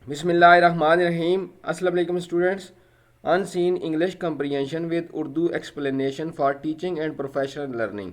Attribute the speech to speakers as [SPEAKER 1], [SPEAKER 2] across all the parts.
[SPEAKER 1] Bismillahirrahmanirrahim. Assalamu alaikum students. Unseen English comprehension with Urdu explanation for teaching and professional learning.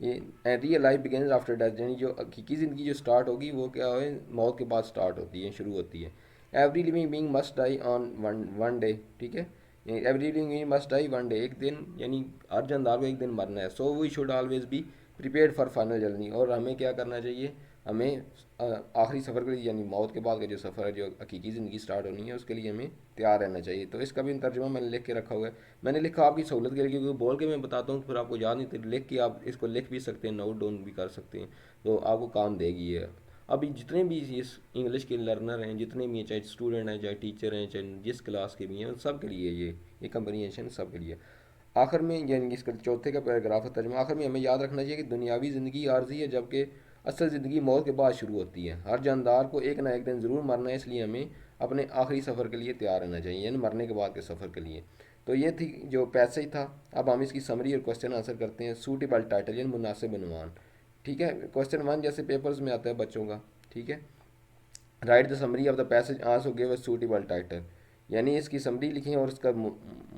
[SPEAKER 1] یہ real life begins after death, یعنی جو حقیقی زندگی جو start ہوگی وہ کیا ہے، موت کے بعد اسٹارٹ ہوتی ہے، شروع ہوتی ہے. Every living being must die on one day. ٹھیک ہے، every living being must die one day, ایک دن، یعنی ہر جاندار کو ایک دن مرنا ہے. So we should always be prepared for final journey. اور ہمیں کیا کرنا چاہیے، ہمیں آخری سفر کے لیے، یعنی موت کے بعد کا جو سفر ہے، جو حقیقی زندگی اسٹارٹ ہونی ہے، اس کے لیے ہمیں تیار رہنا چاہیے. تو اس کا بھی ترجمہ میں نے لکھ کے رکھا ہوا ہے. میں نے لکھا آپ کی سہولت کے لیے، کیونکہ بول کے میں بتاتا ہوں پھر آپ کو یاد نہیں، تو لکھ کے آپ اس کو لکھ بھی سکتے ہیں، نوٹ ڈاؤن بھی کر سکتے ہیں، تو آپ کو کام دے گی یہ. ابھی جتنے بھی اس انگلش کے لرنر ہیں، جتنے بھی ہیں، چاہے اسٹوڈنٹ ہیں، چاہے ٹیچر ہیں، چاہے جس کلاس کے بھی ہیں، سب کے لیے یہ کمپریہنشن سب کے لیے. آخر میں، یعنی اس کا چوتھے کا پیراگراف ہے ترجمہ، آخر میں ہمیں یاد رکھنا چاہیے کہ دنیاوی زندگی عارضی ہے، جبکہ اصل زندگی موت کے بعد شروع ہوتی ہے. ہر جاندار کو ایک نہ ایک دن ضرور مرنا ہے، اس لیے ہمیں اپنے آخری سفر کے لیے تیار رہنا چاہیے، یعنی مرنے کے بعد کے سفر کے لیے. تو یہ تھی جو پیسج تھا. اب ہم اس کی سمری اور کوشچن آنسر کرتے ہیں. سوٹیبل ٹائٹل یعنی مناسب عنوان. ٹھیک ہے، کوشچن ون جیسے پیپرز میں آتا ہے بچوں کا. ٹھیک ہے، write the summary of the passage answer give a suitable title, یعنی اس کی سمری لکھیں اور اس کا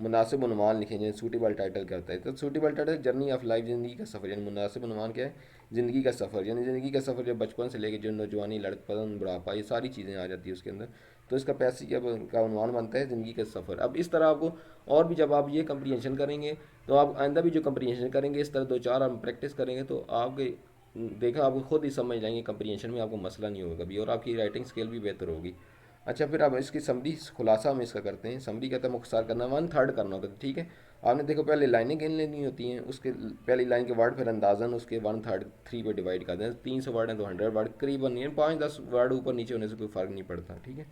[SPEAKER 1] مناسب عنوان لکھیں. یعنی سوٹیبل ٹائٹل کیا ہوتا ہے؟ تو suitable title journey of life, زندگی کا سفر. یعنی مناسب عنوان کیا ہے؟ زندگی کا سفر. یعنی زندگی کا سفر جو بچپن سے لے کے جو نوجوانی، لڑکپن، بڑھاپا، یہ ساری چیزیں آ جاتی ہیں اس کے اندر. تو اس کا پیسج کا عنوان بنتا ہے زندگی کا سفر. اب اس طرح آپ کو اور بھی جب آپ یہ کمپریہنشن کریں گے، تو آپ آئندہ بھی جو کمپریہنشن کریں گے، اس طرح دو چار ہم پریکٹس کریں گے، تو آپ کے دیکھا آپ کو خود ہی سمجھ جائیں گے، کمپریہنشن میں آپ کو مسئلہ نہیں ہوگا کبھی، اور آپ کی رائٹنگ اسکل بھی بہتر ہوگی. اچھا، پھر اب اس کی سمری خلاصہ ہم اس کا کرتے ہیں. سمری کہتا ہے مختصر کرنا، ون تھرڈ کرنا ہوتا ہے. ٹھیک ہے، آپ نے دیکھو پہلے لائنیں گن لینی ہوتی ہیں، اس کے پہلی لائن کے ورڈ پھر اندازاً اس کے ون تھرڈ 3 پہ ڈیوائڈ کر دیں. 300 ورڈ ہیں تو 100 ورڈ قریباً، یعنی 5-10 ورڈ اوپر نیچے ہونے سے کوئی فرق نہیں پڑتا. ٹھیک ہے،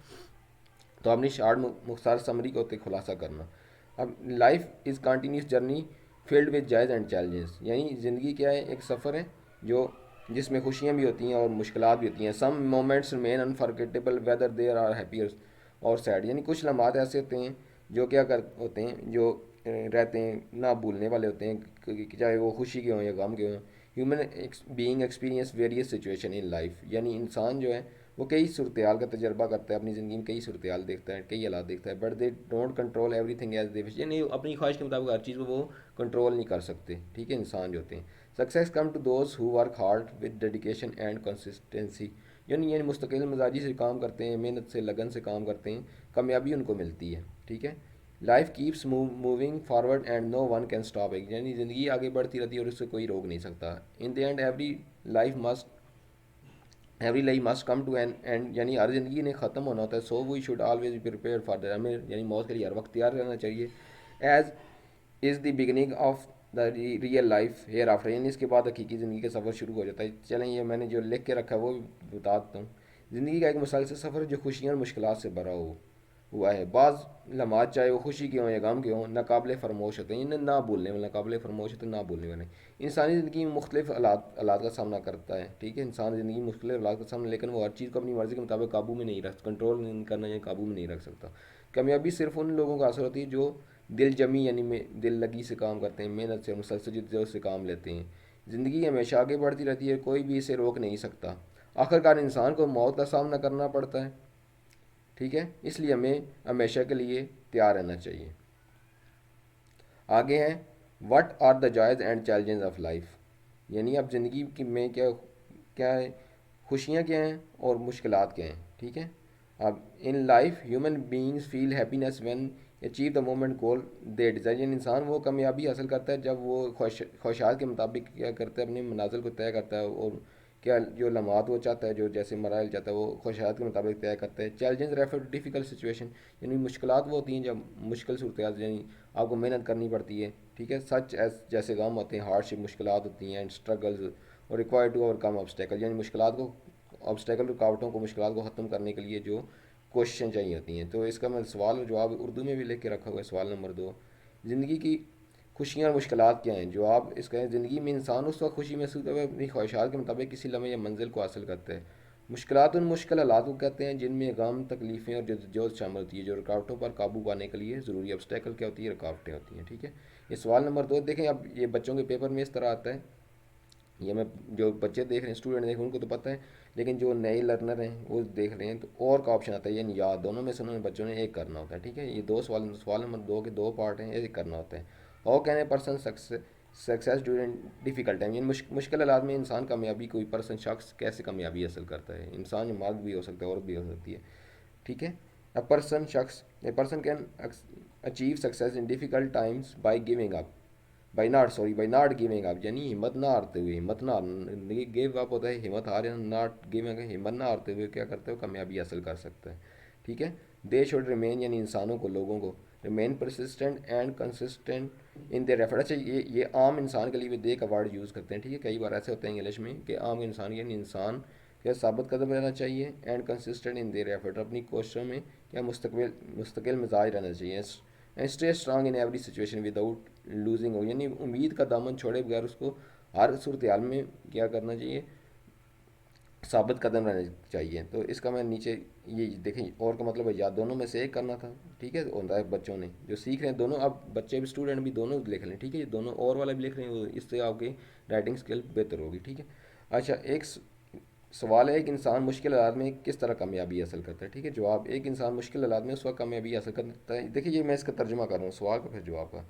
[SPEAKER 1] تو اپنی شارٹ مختصر سمری کو ہوتے خلاصہ کرنا. اب life is continuous journey field with جائز اینڈ چیلنجز، یعنی زندگی کیا ہے؟ ایک سفر ہے جو جس میں خوشیاں بھی ہوتی ہیں اور مشکلات بھی ہوتی ہیں. Some moments remain unforgettable whether they're are happier or sad, یعنی کچھ لمحات ایسے ہوتے ہیں جو کیا ہوتے ہیں، جو رہتے ہیں نہ بھولنے والے ہوتے ہیں، چاہے وہ خوشی کے ہوں یا غم کے ہوں. Human being experience various situation in life, یعنی انسان جو ہے وہ کئی صورتحال کا تجربہ کرتا ہے اپنی زندگی میں، کئی صورتحال دیکھتا ہے، کئی حالات دیکھتا ہے. But they don't control everything as they wish, یعنی اپنی خواہش کے مطابق ہر چیز کو وہ کنٹرول نہیں کر سکتے. ٹھیک ہے، انسان جو ہوتے ہیں. Success comes to those who work hard with dedication and consistency, یعنی مستقل مزاجی سے کام کرتے ہیں، محنت سے، لگن سے کام کرتے ہیں، کامیابی ان کو ملتی ہے. ٹھیک ہے، life keeps moving forward and no one can stop it, یعنی زندگی آگے بڑھتی رہتی ہے اور اس سے کوئی روک نہیں سکتا. In the end every life must come to an end, یعنی ہر زندگی نے ختم ہونا ہوتا ہے. So we should always be prepare for that, ہمیں یعنی موت کے لیے ہر وقت تیار رہنا چاہیے. As is the beginning of the real life hereafter, یعنی اس کے بعد حقیقی زندگی کا سفر شروع ہو جاتا ہے. چلیں یہ میں نے جو لکھ کے رکھا ہے وہ بھی بتا دیتا ہوں. زندگی کا ایک مسلسل سفر جو خوشیاں اور مشکلات سے بھرا ہوا ہے. بعض لمحات چاہے وہ خوشی کے ہوں یا غم کے ہوں ناقابل فراموش ہوتے ہیں، انہیں نہ بھولنے والے، ناقابل فراموش ہوتے ہیں، نہ بھولنے والے. انسانی زندگی میں مختلف حالات کا سامنا کرتا ہے. ٹھیک ہے، انسان زندگی میں مختلف حالات کا سامنا، لیکن وہ ہر چیز کو اپنی مرضی کے مطابق قابو میں نہیں رکھ، کنٹرول نہیں کرنا یا قابو میں نہیں رکھ سکتا. کامیابی صرف ان لوگوں کا اثر ہوتی ہے جو دل جمی، یعنی دل لگی سے کام کرتے ہیں، محنت سے، مسلسل جد سے کام لیتے ہیں. زندگی ہمیشہ آگے بڑھتی رہتی ہے، کوئی بھی اسے روک نہیں سکتا. آخرکار انسان کو موت کا سامنا کرنا پڑتا ہے. ٹھیک ہے، اس لیے ہمیں ہمیشہ کے لیے تیار رہنا چاہیے. آگے ہیں وٹ آر دا جائز اینڈ چیلنجز آف لائف، یعنی اب زندگی میں کیا کیا ہے، خوشیاں کیا ہیں اور مشکلات کیا ہیں. ٹھیک ہے، اب in life human beings feel happiness when achieve the moment goal they desire, یعنی انسان وہ کامیابی حاصل کرتا ہے جب وہ خواہشات کے مطابق کیا کرتا ہے، اپنے منازل کو طے کرتا ہے، اور کیا جو لمحات وہ چاہتا ہے، جو جیسے مراحل چاہتا ہے، وہ خواہشات کے مطابق طے کرتا ہے. Challenges refer to difficult situation, یعنی مشکلات وہ ہوتی ہیں جب مشکل صورتحال، یعنی آپ کو محنت کرنی پڑتی ہے. ٹھیک ہے، سچ ایز جیسے غم ہوتے ہیں، ہارڈ شپ مشکلات ہوتی ہیں، اینڈ اسٹرگلز اور require to overcome obstacle, یعنی مشکلات کو، آبسٹیکل رکاوٹوں کو، مشکلات کو ختم کرنے کے لیے جو کوششیں چاہیے ہوتی ہیں. تو اس کا میں سوال اور جواب اردو میں بھی لکھ کے رکھا ہوا ہے. سوال نمبر 2، زندگی کی خوشیاں اور مشکلات کیا ہیں؟ جواب اس کا ہے زندگی میں انسان اس وقت خوشی محسوس کرتا ہے اپنی خواہشات کے مطابق کسی لمحے یا منزل کو حاصل کرتا ہے. مشکلات ان مشکل حالات کو کہتے ہیں جن میں غم، تکلیفیں اور جدوجہد شامل ہوتی ہے، جو رکاوٹوں پر قابو پانے کے لیے ضروری. آبسٹیکل کیا ہوتی ہے؟ رکاوٹیں ہوتی ہیں. ٹھیک ہے، یہ سوال نمبر 2 دیکھیں. اب یہ بچوں کے پیپر میں اس طرح آتا ہے، یہ میں جو بچے دیکھ رہے ہیں، اسٹوڈنٹ دیکھ رہے ہیں، ان کو تو پتہ ہے، لیکن جو نئے لرنر ہیں وہ دیکھ رہے ہیں تو اور کا آپشن آتا ہے، یعنی یا دونوں میں سے انہوں نے بچوں نے ایک کرنا ہوتا ہے. ٹھیک ہے، یہ دو سوال نمبر 2 کے 2 پارٹ ہیں، ایک کرنا ہوتا ہے. How can a person success during difficult time, یعنی مشکل حالات میں انسان کامیابی، کوئی پرسن شخص کیسے کامیابی حاصل کرتا ہے. انسان مرد بھی ہو سکتا ہے، عورت بھی ہو سکتی ہے. ٹھیک ہے. A person can achieve success in difficult Times by giving up, by not giving up, یعنی ہمت نہ ہارتے ہوئے. ہمت نہ گیو اپ ہوتا ہے ہمت ہار، ناٹ گیونگ، ہمت نہ ہارتے ہوئے کیا کرتے ہو کامیابی حاصل کر سکتا ہے. ٹھیک ہے. دے شوڈ ریمین، یعنی انسانوں کو، لوگوں کو، remain persistent and consistent in their effort. اچھا یہ عام انسان کے لیے بھی دے کا ورڈ یوز کرتے ہیں. ٹھیک ہے. کئی بار ایسے ہوتے ہیں انگلش میں کہ عام انسان، یعنی انسان کیا ثابت قدم رہنا چاہیے، and consistent in their effort, اپنی کوششوں میں کیا مستقل مزاج رہنا چاہیے. Stay strong in every situation without losing ہو، یعنی امید کا دامن چھوڑے بغیر اس کو ہر صورتحال میں کیا کرنا چاہیے، ثابت قدم رہنا چاہیے. تو اس کا میں نیچے یہ دیکھیں اور کا مطلب ہے یا دونوں میں سے ایک کرنا تھا. ٹھیک ہے. ہوتا ہے بچوں نے جو سیکھ رہے ہیں دونوں، اب بچے بھی اسٹوڈنٹ بھی دونوں لکھ لیں. ٹھیک ہے. یہ دونوں اور والا بھی لکھ رہے ہیں، اس سے آپ کی رائٹنگ اسکل بہتر ہوگی. ٹھیک ہے. اچھا ایک سوال ہے، ایک انسان مشکل حالات میں کس طرح کامیابی حاصل کرتا ہے. ٹھیک ہے. جواب، ایک انسان مشکل حالات میں اس وقت کامیابی حاصل کرتا ہے. دیکھیے یہ میں اس کا ترجمہ کر رہا ہوں سوال کا پھر جواب کا.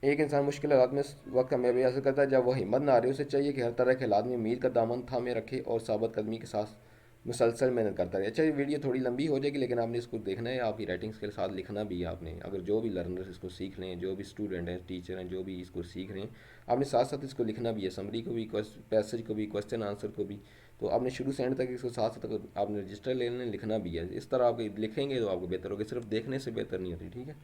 [SPEAKER 1] ایک انسان مشکل حالات میں اس وقت کامیابی حاصل کرتا ہے جب وہ ہمت نہ ہارے. اسے چاہیے کہ ہر طرح کے حالات میں امید کا دامن تھامے رکھے اور ثابت قدمی کے ساتھ مسلسل محنت کرتا رہے. اچھا یہ ویڈیو تھوڑی لمبی ہو جائے گی لیکن آپ نے اس کو دیکھنا ہے، آپ کی رائٹنگس کے ساتھ لکھنا بھی ہے آپ نے. اگر جو بھی لرنر اس کو سیکھ رہے ہیں، جو بھی اسٹوڈنٹ ہیں، ٹیچر ہیں، جو بھی اس کو سیکھ رہے ہیں، آپ نے ساتھ ساتھ اس کو لکھنا بھی ہے، سمری کو بھی، پیسج کو بھی، کوشچن آنسر کو بھی. تو آپ نے شروع سے اینڈ تک اس کو ساتھ ساتھ آپ نے رجسٹر لے لینا، لکھنا بھی ہے. اس طرح آپ لکھیں گے تو آپ کو بہتر ہوگا. صرف دیکھنے سے بہتر نہیں ہوتی. ٹھیک ہے.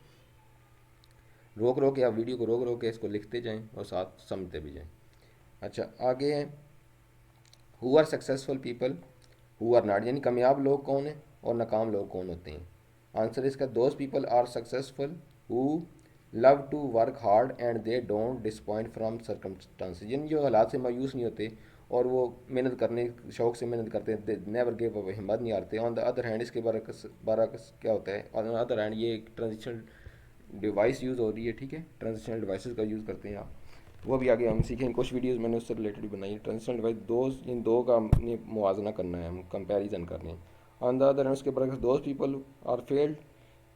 [SPEAKER 1] روک روک کے آپ ویڈیو کو روک کے اس کو لکھتے جائیں اور ساتھ سمجھتے بھی جائیں. اچھا آگے ہیں who are successful people who are not, یعنی کامیاب لوگ کون ہیں اور ناکام لوگ کون ہوتے ہیں. آنسر اس کا those people are successful who love to work hard and they don't disappoint from circumstance, یعنی جو حالات سے مایوس نہیں ہوتے اور وہ محنت کرنے شوق سے محنت کرتے ہیں. نیور گیو اپ، ہمت نہیں ہارتے. آن دا ادر ہینڈ اس کے برعکس کیا ہوتا ہے، آن دا ادر ہینڈ یہ ایک ٹرانزیشنل ڈیوائس یوز ہو رہی ہے. ٹھیک ہے. ٹرانزیشنل ڈیوائسز کا یوز کرتے ہیں آپ، وہ بھی آگے ہم سیکھیں. کچھ ویڈیوز میں نے اس سے ریلیٹڈ بھی بنائی ہے. ٹرانزیشنل ڈیوائس ان دو کا ہم نے موازنہ کرنا ہے، ہم کمپیریزن کر رہے ہیں. آن دا ادر ہینڈ اس کے برعکس those people are failed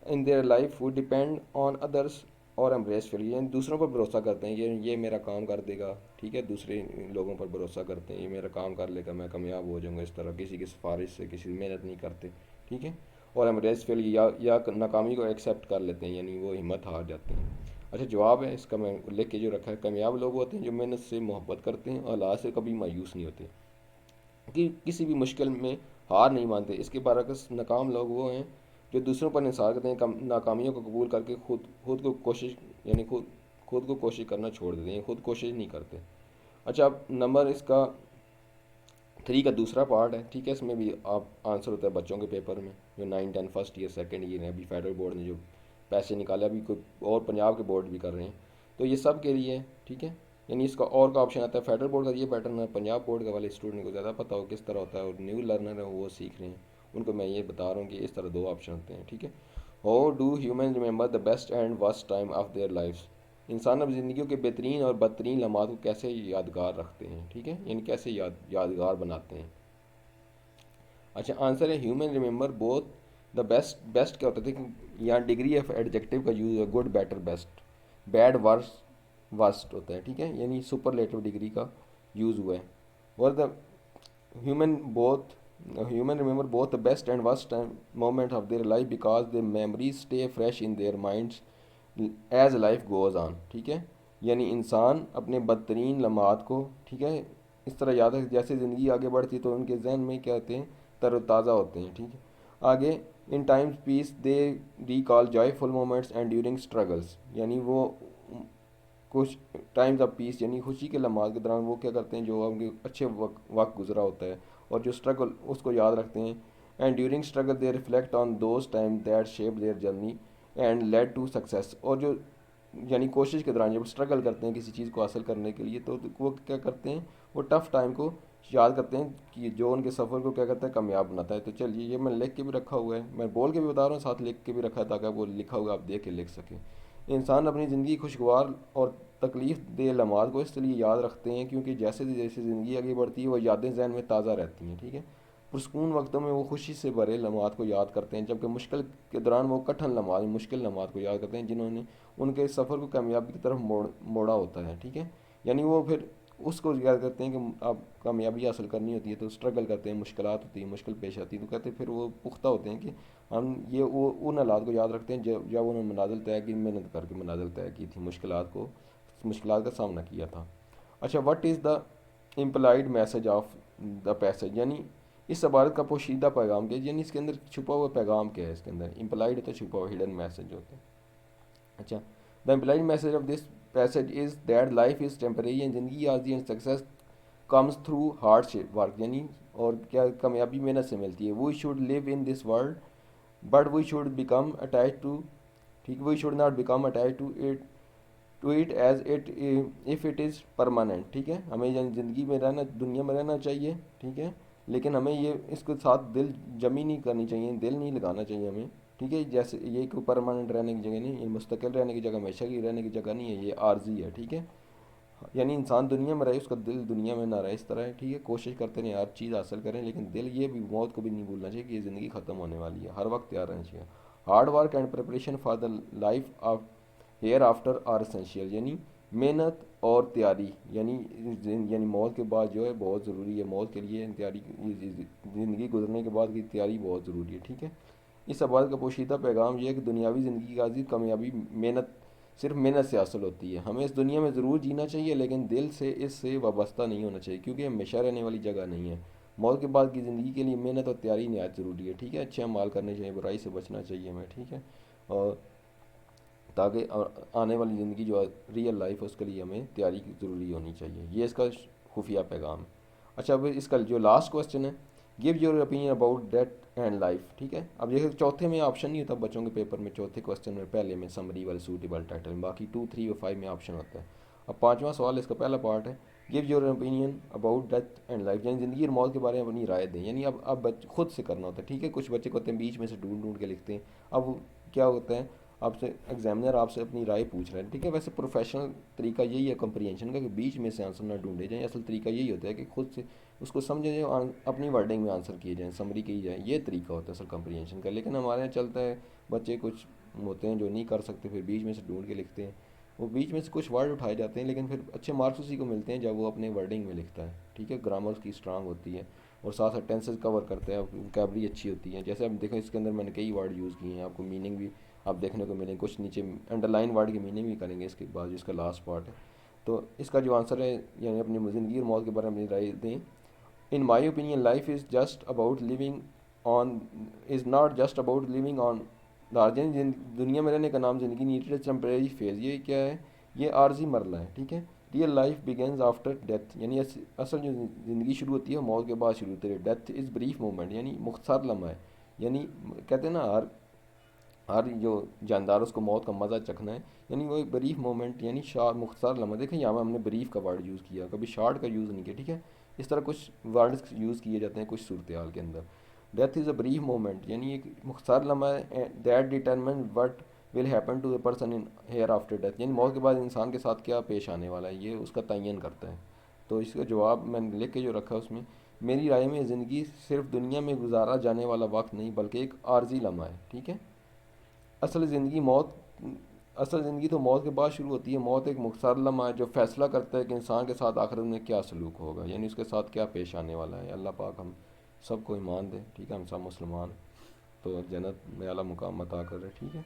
[SPEAKER 1] in their life who depend on others اور امبریس فیل، یعنی دوسروں پر بھروسہ کرتے ہیں، یہ میرا کام کر دے گا. ٹھیک ہے. دوسرے لوگوں پر بھروسہ کرتے ہیں، یہ میرا کام کر لے گا، میں کامیاب ہو جاؤں گا. اس طرح کسی کی سفارش سے کسی محنت نہیں کرتے. ٹھیک ہے. اور امبریس فیل یا ناکامی کو ایکسیپٹ کر لیتے ہیں، یعنی وہ ہمت ہار جاتے ہیں. اچھا جواب ہے اس کا میں لکھ کے جو رکھا ہے، کامیاب لوگ ہوتے ہیں جو محنت سے محبت کرتے ہیں اور حالات سے کبھی مایوس نہیں ہوتے، کہ کسی بھی مشکل میں ہار نہیں مانتے. اس کے برعکس ناکام لوگ وہ ہیں جو دوسروں پر انحصار کرتے ہیں، ناکامیوں کو قبول کر کے خود کو کوشش، یعنی خود کو کوشش کرنا چھوڑ دیتے ہیں، خود کوشش نہیں کرتے. اچھا اب نمبر اس کا 3 کا دوسرا پارٹ ہے. ٹھیک ہے. اس میں بھی آپ آنسر ہوتا ہے بچوں کے پیپر میں جو 9 10 فرسٹ ایئر سیکنڈ ایئر ہیں. ابھی فیڈرل بورڈ نے جو پیسے نکالے، ابھی کوئی اور پنجاب کے بورڈ بھی کر رہے ہیں، تو یہ سب کے لیے. ٹھیک ہے. یعنی اس کا اور کا آپشن آتا ہے. فیڈرل بورڈ کا یہ پیٹرن ہے، پنجاب بورڈ کا والے اسٹوڈنٹ کو زیادہ پتہ ہو کس طرح ہوتا ہے، اور نیو لرنر ہے وہ سیکھ رہے ہیں، ان کو میں یہ بتا رہا ہوں کہ اس طرح 2 آپشن ہوتے ہیں. ٹھیک ہے. How do human remember the best and worst time of their lives, انسان اپنی زندگیوں کے بہترین اور بدترین لمحات کو کیسے یادگار رکھتے ہیں. ٹھیک ہے. یعنی کیسے یادگار بناتے ہیں. اچھا آنسر ہے human remember both the best کیا ہوتا ہے کہ یہاں ڈگری آف ایڈجیکٹو کا یوز ہے، good better best, bad worst ہوتا ہے. ٹھیک ہے. یعنی سپرلیٹو ڈگری کا یوز ہوا ہے. اور the human remember both the best and worst moment of their life because they memories stay fresh in their minds as life goes on. ٹھیک ہے. یعنی انسان اپنے بدترین لمحات کو، ٹھیک ہے، اس طرح یاد ہے جیسے زندگی آگے بڑھتی ہے تو ان کے ذہن میں کیا ہوتے ہیں، تر و تازہ ہوتے ہیں. ٹھیک ہے. آگے in times peace they recall joyful moments and during struggles, یعنی وہ کچھ ٹائمز آف پیس یعنی خوشی کے لمحات کے دوران وہ کیا کرتے ہیں جو ان کے اچھے وقت گزرا ہوتا ہے اور جو اسٹرگل اس کو یاد رکھتے ہیں. And during struggle they reflect on those time that shape their journey and lead to success, اور جو یعنی کوشش کے دوران جب اسٹرگل کرتے ہیں کسی چیز کو حاصل کرنے کے لیے تو وہ کیا کرتے ہیں، وہ ٹف ٹائم کو یاد کرتے ہیں کہ جو ان کے سفر کو کیا کرتا ہے، کامیاب بناتا ہے. تو چلیے یہ میں لکھ کے بھی رکھا ہوا ہے، میں بول کے بھی بتا رہا ہوں، ساتھ لکھ کے بھی رکھا ہے تاکہ وہ لکھا ہوا آپ دیکھ کے لکھ سکیں. انسان اپنی زندگی خوشگوار اور تکلیف دہ لمحات کو اس لیے یاد رکھتے ہیں کیونکہ جیسے جیسے زندگی آگے بڑھتی ہے وہ یادیں ذہن میں تازہ رہتی ہیں. ٹھیک ہے. پرسکون وقتوں میں وہ خوشی سے بھرے لمحات کو یاد کرتے ہیں، جبکہ مشکل کے دوران وہ کٹھن لمحات، مشکل لمحات کو یاد کرتے ہیں جنہوں نے ان کے سفر کو کامیابی کی طرف موڑا ہوتا ہے، ٹھیک ہے۔ یعنی وہ پھر اس کو یاد کرتے ہیں کہ آپ کامیابی حاصل کرنی ہوتی ہے تو اسٹرگل کرتے ہیں، مشکلات ہوتی ہیں، مشکل پیش آتی ہے، تو کہتے ہیں پھر وہ پختہ ہوتے ہیں کہ ہم یہ وہ ان حالات کو یاد رکھتے ہیں جب انہوں نے منازل طے کی، محنت کر کے منازل طے کی تھی، مشکلات کا سامنا کیا تھا۔ اچھا، what is the implied message of the passage, یعنی اس عبارت کا پوشیدہ پیغام کیا ہے، یعنی اس کے اندر چھپا ہوا پیغام کیا ہے، اس کے اندر امپلائڈ ہوتا ہے، چھپا ہوا ہڈن میسج ہوتا ہے۔ اچھا، the implied message of this passage is that life is temporary, یعنی زندگی عارضی and success comes through hard work, یعنی اور کیا کامیابی محنت سے ملتی ہے۔ We should live in this world but we should become attach to, ٹھیک، we should not become attach to it as it if it is permanent, ٹھیک ہے۔ ہمیں زندگی میں رہنا، دنیا میں رہنا چاہیے، ٹھیک ہے، لیکن ہمیں یہ اس کے ساتھ دل جمی نہیں کرنی چاہیے، دل نہیں لگانا چاہیے ہمیں، ٹھیک ہے۔ جیسے یہ کوئی پرماننٹ رہنے کی جگہ نہیں، یہ مستقل رہنے کی جگہ، ہمیشہ کی رہنے کی جگہ نہیں ہے، یہ عارضی ہے، ٹھیک ہے۔ یعنی انسان دنیا میں رہے، اس کا دل دنیا میں نہ رہے، اس طرح ہے، ٹھیک ہے۔ کوشش کرتے رہیں، ہر چیز حاصل کریں، لیکن دل یہ بھی موت کو بھی نہیں بھولنا چاہیے کہ یہ زندگی ختم ہونے والی ہے، ہر وقت تیار رہنا چاہیے۔ Hard work and preparation for the life of hereafter are essential, یعنی محنت اور تیاری، یعنی موت کے بعد جو ہے بہت ضروری ہے، موت کے لیے تیاری، زندگی گزرنے کے بعد کی تیاری بہت ضروری ہے، ٹھیک ہے۔ اس عبارت کا پوشیدہ پیغام یہ ہے کہ دنیاوی زندگی کا عزیز کامیابی صرف محنت سے حاصل ہوتی ہے۔ ہمیں اس دنیا میں ضرور جینا چاہیے، لیکن دل سے اس سے وابستہ نہیں ہونا چاہیے، کیونکہ ہمیشہ رہنے والی جگہ نہیں ہے۔ موت کے بعد کی زندگی کے لیے محنت اور تیاری نہایت ضروری ہے، ٹھیک ہے۔ اچھے اعمال کرنے چاہیے، برائی سے بچنا چاہیے ہمیں، ٹھیک ہے، اور تاکہ آنے والی زندگی جو ریئل لائف ہے اس کے لیے ہمیں تیاری ضروری ہونی چاہیے، یہ اس کا خفیہ پیغام ہے۔ اچھا، اب اس کا جو لاسٹ کوسچن ہے، give your opinion about death and life, ٹھیک ہے۔ اب یہ چوتھے میں آپشن نہیں ہوتا بچوں کے پیپر میں، چوتھے کوسچن میں پہلے میں سمری والے سوٹیبل ٹائٹل، باقی 2 3 اور 5 میں آپشن ہوتا ہے۔ اب پانچواں سوال، اس کا پہلا پارٹ ہے، give your opinion about death and life, یعنی زندگی اور موت کے بارے میں اپنی رائے دیں، یعنی اب خود سے کرنا ہوتا ہے، ٹھیک ہے۔ کچھ بچے کو ہوتے ہیں بیچ میں سے ڈھونڈ ڈھونڈ کے لکھتے ہیں، اب کیا ہوتا ہے، آپ سے ایگزامنر آپ سے اپنی رائے پوچھ رہے ہیں، ٹھیک ہے۔ ویسے پروفیشنل طریقہ یہی ہے کمپریہنشن کا کہ بیچ میں سے آنسر نہ ڈھونڈے جائیں، اصل طریقہ یہی ہوتا ہے کہ خود سے اس کو سمجھے جائیں، اپنی ورڈنگ میں آنسر کیے جائیں، سمری کی جائیں، یہ طریقہ ہوتا ہے اصل کمپریہنشن کا۔ لیکن ہمارے یہاں چلتا ہے، بچے کچھ ہوتے ہیں جو نہیں کر سکتے، پھر بیچ میں سے ڈھونڈ کے لکھتے ہیں، وہ بیچ میں سے کچھ ورڈ اٹھائے جاتے ہیں، لیکن پھر اچھے مارکس اسی کو ملتے ہیں جب وہ اپنے ورڈنگ میں لکھتا ہے، ٹھیک ہے۔ گرامر کی اسٹرانگ ہوتی ہے، اور ساتھ ساتھ ٹینسز کور کرتا ہے، ووکیبلری اچھی ہوتی ہے۔ جیسے آپ دیکھیں اس کے اندر میں نے کئی ورڈ یوز کیے ہیں، آپ کو میننگ بھی آپ دیکھنے کو ملیں، کچھ نیچے انڈر لائن ورڈ کی میننگ بھی کریں گے اس کے بعد، جو اس کا لاسٹ پارٹ ہے۔ تو اس کا جو آنسر ہے، یعنی اپنی زندگی اور موت کے بارے میں اپنی رائے دیں۔ In my opinion life is just about living on, is not just about living on large, یعنی دنیا میں رہنے کا نام زندگی نہیں، اٹ از ٹیمپریری فیز، یہ کیا ہے، یہ عارضی مرحلہ ہے، ٹھیک ہے۔ Real life begins after death, یعنی اصل جو زندگی شروع ہوتی ہے موت کے بعد شروع ہوتی ہے۔ ڈیتھ از بریف مومنٹ، یعنی مختصر لمحہ ہے، یعنی کہتے ہیں نا ہر جو جاندار اس کو موت کا مزہ چکھنا ہے، یعنی وہ بریف مومنٹ، یعنی مختصر لمحہ۔ دیکھیں یہاں ہم نے بریف کا ورڈ یوز کیا، کبھی شارٹ کا یوز نہیں کیا، ٹھیک ہے۔ اس طرح کچھ ورڈز یوز کیے جاتے ہیں کچھ صورتحال کے اندر۔ Death is a brief moment, یعنی ایک مختصر لمحہ ہے، that determine what will happen to a person in hereafter death, یعنی موت کے بعد انسان کے ساتھ کیا پیش آنے والا ہے، یہ اس کا تعین کرتا ہے۔ تو اس کا جواب میں نے لکھ کے جو رکھا ہے اس میں، میری رائے میں زندگی صرف دنیا میں گزارا جانے والا وقت نہیں بلکہ ایک عارضی لمحہ ہے، ٹھیک ہے۔ اصل زندگی موت اصل زندگی تو موت کے بعد شروع ہوتی ہے۔ موت ایک مختصر لمحہ ہے جو فیصلہ کرتا ہے کہ انسان کے ساتھ آخرت میں کیا سلوک ہوگا، یعنی اس کے ساتھ کیا پیش آنے والا ہے۔ اللہ پاک ہم سب کو ایمان دے، ٹھیک ہے، ہم سب مسلمان تو جنت میں اعلیٰ مقام عطا کر رہے، ٹھیک ہے۔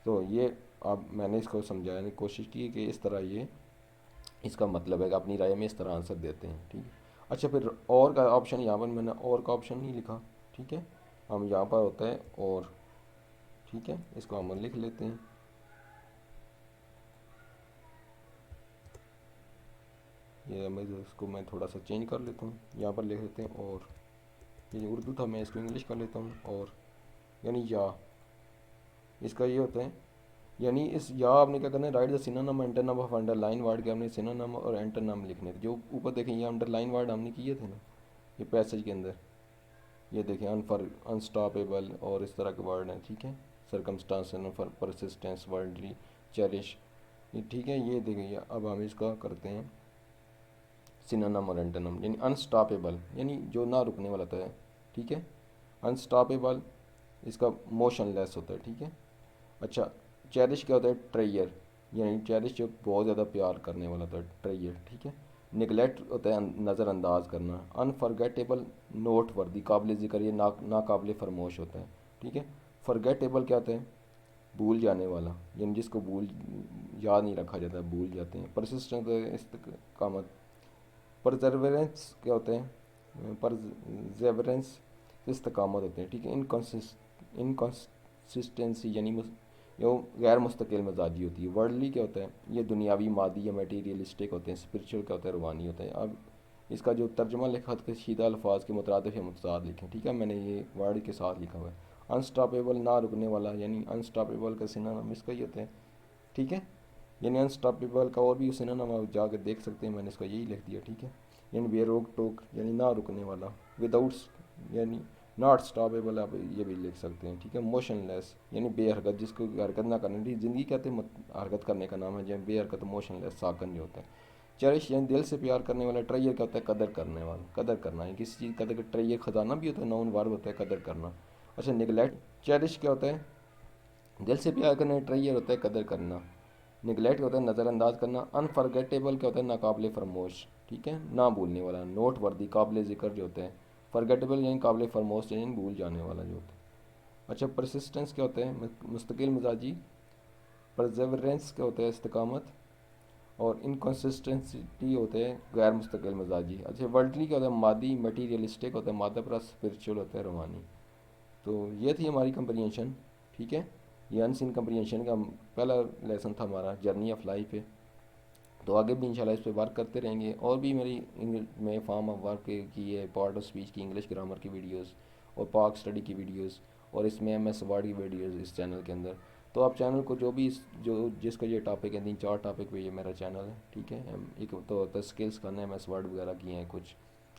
[SPEAKER 1] تو یہ اب میں نے اس کو سمجھانے کی کوشش کی کہ اس طرح یہ اس کا مطلب ہے کہ اپنی رائے میں اس طرح آنسر دیتے ہیں، ٹھیک ہے۔ اچھا، پھر اور کا آپشن یہاں پر میں نے اور کا آپشن نہیں لکھا، ٹھیک ہے، ہم یہاں پر ہوتا ہے اور، ٹھیک ہے، اس کو ہم لکھ لیتے ہیں۔ یہ اس کو میں تھوڑا سا چینج کر لیتا ہوں، یہاں پر لکھ لیتے ہیں اور، یہ جو اردو تھا میں اس کو انگلش کر لیتا ہوں، اور یعنی یا اس کا یہ ہوتا ہے، یعنی اس یا آپ نے کیا کرنا ہے، write the synonym antonym of underline word کے ہم نے سینونیم اور اینٹونیم لکھنے تھے، جو اوپر دیکھیں یہ انڈر لائن ورڈ ہم نے کیے تھے نا یہ پیسج کے اندر، یہ دیکھیں انسٹاپیبل اور اس طرح کے ورڈ ہیں، ٹھیک ہے، سرکمسٹانس پرسسٹنس ورڈلی چیریش، ٹھیک ہے۔ یہ دیکھیں اب ہم اس کا کرتے ہیں سینونیم اور اینٹونیم، یعنی انسٹاپیبل یعنی جو نہ رکنے والا تھا، ٹھیک ہے. انسٹاپیبل اس کا موشن لیس ہوتا ہے. ٹھیک ہے. اچھا چیریش کیا ہوتا ہے؟ ٹریئر، یعنی چیریش جو بہت زیادہ پیار کرنے والا ہوتا ہے، ٹریئر. ٹھیک ہے. نگلیکٹ ہوتا ہے نظر انداز کرنا. انفرگیٹیبل نوٹ وردی، قابل ذکر، یہ ناقابل فراموش ہوتا ہے. ٹھیک ہے. فرگیٹیبل کیا ہوتا ہے؟ بھول جانے والا، یعنی جس کو یاد نہیں رکھا جاتا، بھول جاتے ہیں. پرسسٹنٹ استقامت. پرزرورنس کیا ہوتے ہیں؟ پرزیورنس استقامت ہوتے ہیں. ٹھیک ہے. انکنسسٹنسی یعنی یہ غیر مستقل مزاجی ہوتی ہے. ورڈلی کیا ہوتا ہے؟ یہ دنیاوی، مادی یا میٹیریلسٹک ہوتے ہیں. اسپرچل کیا ہوتا ہے؟ روحانی ہوتا ہے. اب اس کا جو ترجمہ لکھا خط کشیدہ الفاظ کے مترادف یا متضاد لکھیں. ٹھیک ہے. میں نے یہ ورڈ کے ساتھ لکھا ہوا ہے. انسٹاپیبل نہ رکنے والا، یعنی انسٹاپیبل کا سنونیم اس کا ہی ہوتا ہے. ٹھیک ہے. یعنی انسٹاپیبل کا اور بھی سنونیم آپ جا کے دیکھ سکتے ہیں، میں نے اس کا یہی لکھ دیا. ٹھیک ہے. یعنی بے روک ٹوک، یعنی نہ رکنے والا. وداؤٹ یعنی ناٹ اسٹاپیبل آپ یہ بھی لکھ سکتے ہیں. ٹھیک ہے. موشن لیس یعنی بے حرکت، جس کو حرکت نہ کرنی تھی. زندگی کہتے ہیں حرکت کرنے کا نام ہے، جب بے حرکت موشن لیس ساکن جو ہوتا ہے. چیریش یعنی دل سے پیار کرنے والا. ٹریئر کیا ہوتا ہے؟ قدر کرنے والا، قدر کرنا ہے کسی چیز قدر. ٹریئر خزانہ بھی ہوتا ہے، نون ورب ہوتا ہے قدر کرنا. اچھا نگلیکٹ. چیریش کیا ہوتا ہے؟ دل سے پیار کرنا. ٹریئر ہوتا ہے قدر کرنا. نگلیکٹ ہوتا ہے نظر انداز کرنا. انفرگیٹیبل کیا ہوتا ہے؟ ناقابل فراموش. ٹھیک ہے. نہ بھولنے والا. نوٹ وردی، قابل ذکر جو ہوتا ہے. فرگیٹیبل یعنی قابل فراموش، یعنی بھول جانے والا جو ہوتا ہے. اچھا پرسسٹنس کیا ہوتا ہے؟ مستقل مزاجی. پرزیورنس کیا ہوتا ہے؟ استقامت. اور انکنسسٹنسی ہوتے ہیں غیر مستقل مزاجی. اچھا ورلڈلی کیا ہوتا ہے؟ مادی، مٹیریلسٹک ہوتا ہے مادہ پر. اسپرچل ہوتا ہے روحانی. تو یہ تھی ہماری کمپریہنشن. ٹھیک ہے. یہ ان سین کمپریہنشن کا پہلا لیسن تھا ہمارا جرنی آف لائف پہ. تو آگے بھی انشاءاللہ اس پہ ورک کرتے رہیں گے. اور بھی میری میں فارم آف ورک کی ہے، پارٹ آف اسپیچ کی، انگلش گرامر کی ویڈیوز اور پاک اسٹڈی کی ویڈیوز، اور اس میں ایم ایس ورڈ کی ویڈیوز اس چینل کے اندر. تو آپ چینل کو جو بھی جس کا یہ ٹاپک ہے، 3-4 ٹاپک پہ یہ میرا چینل ہے. ٹھیک ہے. ایک تو ہوتا ہے اسکلس کرنا، ایم ایس ورڈ وغیرہ کی ہیں کچھ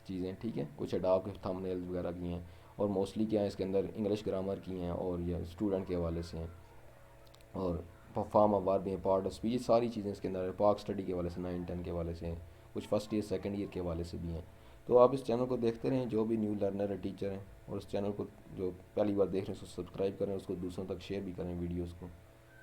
[SPEAKER 1] چیزیں. ٹھیک ہے. کچھ اڈاپ کے تھم نیلز وغیرہ کی ہیں. اور موسٹلی کیا ہے اس کے اندر انگلش گرامر کی ہیں اور یہ اسٹوڈنٹ کے حوالے سے ہیں. اور فارم آف ورک بھی ہیں، پارٹ آف اسپیچ، یہ ساری چیزیں اس کے اندر. پاک اسٹڈی کے حوالے سے 9-10 کے حوالے سے ہیں. کچھ فرسٹ ایئر سیکنڈ ایئر کے حوالے سے بھی ہیں. تو آپ اس چینل کو دیکھتے رہیں، جو بھی نیو لرنر ہے، ٹیچر ہیں. اور اس چینل کو جو پہلی بار دیکھ رہے ہیں اس کو سبسکرائب کریں، اس کو دوسروں تک شیئر بھی کریں ویڈیوز کو.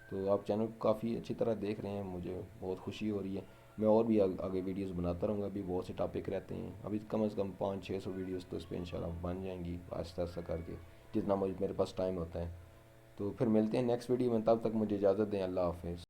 [SPEAKER 1] تو آپ چینل کو کافی اچھی طرح دیکھ رہے ہیں، مجھے بہت خوشی ہو رہی ہے. میں اور بھی آگے ویڈیوز بناتا رہوں گا. ابھی بہت سے ٹاپک رہتے ہیں، ابھی کم از کم 500-600 ویڈیوز تو اس پہ انشاءاللہ بن جائیں گی آہستہ آہستہ کر کے، جتنا میرے پاس ٹائم ہوتا ہے. تو پھر ملتے ہیں نیکسٹ ویڈیو میں. تب تک مجھے اجازت دیں. اللہ حافظ.